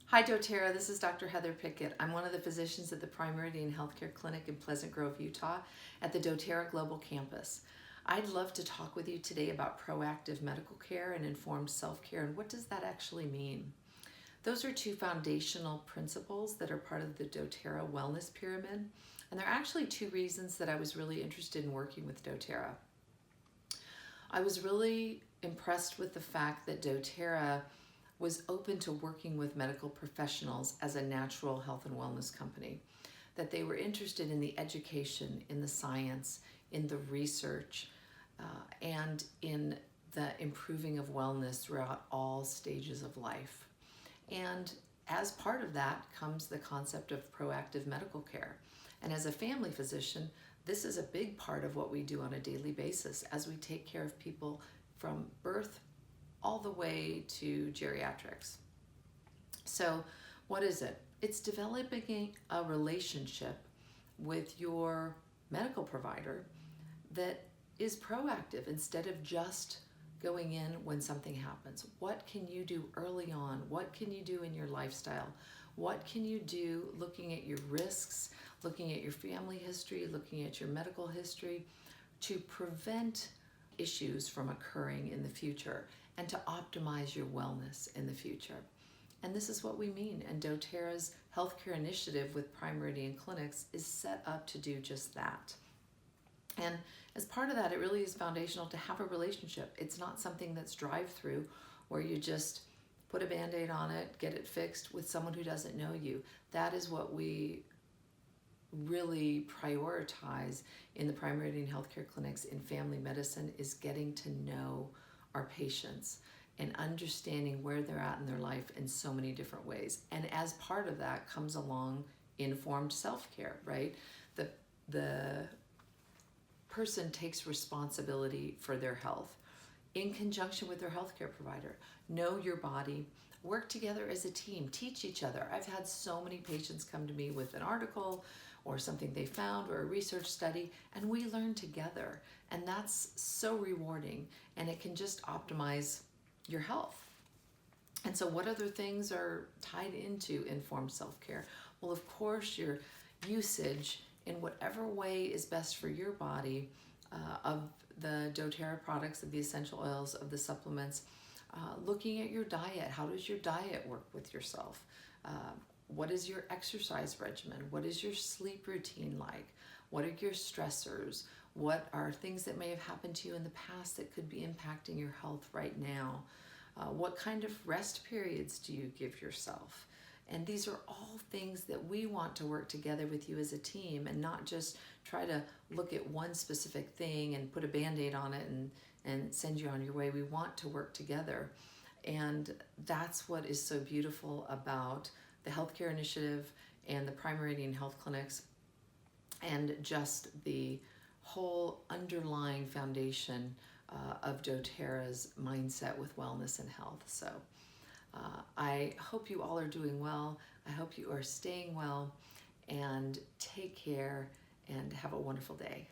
Hi doTERRA, this is Dr. Heather Pickett. I'm one of the physicians at the Prime Meridian Healthcare Clinic in Pleasant Grove, Utah at the doTERRA Global Campus. I'd love to talk with you today about proactive medical care and informed self-care, and what does that actually mean? Those are two foundational principles that are part of the doTERRA Wellness Pyramid, and there are actually two reasons that I was really interested in working with doTERRA. I was really impressed with the fact that doTERRA was open to working with medical professionals as a natural health and wellness company, that they were interested in the education, in the science, in the research, and in the improving of wellness throughout all stages of life. And as part of that comes the concept of proactive medical care. And as a family physician, this is a big part of what we do on a daily basis as we take care of people from birth all the way to geriatrics. So what is it? It's developing a relationship with your medical provider that is proactive instead of just going in when something happens. What can you do early on? What can you do in your lifestyle? What can you do looking at your risks, looking at your family history, looking at your medical history to prevent issues from occurring in the future and to optimize your wellness in the future? And this is what we mean. And doTERRA's healthcare initiative with Prime Meridian Clinics is set up to do just that. And as part of that, it really is foundational to have a relationship. It's not something that's drive-through where you just put a Band-Aid on it, get it fixed with someone who doesn't know you. That is what we really prioritize in the Prime Meridian Healthcare Clinics in family medicine, is getting to know our patients and understanding where they're at in their life in so many different ways. And as part of that comes along informed self-care, right? The person takes responsibility for their health in conjunction with their healthcare provider. Know your body, work together as a team, teach each other. I've had so many patients come to me with an article or something they found or a research study, and we learn together. And that's so rewarding, and it can just optimize your health. And so what other things are tied into informed self-care? Well, of course, your usage in whatever way is best for your body of the doTERRA products, of the essential oils, of the supplements, looking at your diet. How does your diet work with yourself? What is your exercise regimen? What is your sleep routine like? What are your stressors? What are things that may have happened to you in the past that could be impacting your health right now? What kind of rest periods do you give yourself? And these are all things that we want to work together with you as a team, and not just try to look at one specific thing and put a Band-Aid on it and send you on your way. We want to work together. And that's what is so beautiful about the healthcare initiative and the Prime Meridian Health Clinics, and just the whole underlying foundation of doTERRA's mindset with wellness and health. So I hope you all are doing well. I hope you are staying well, and take care and have a wonderful day.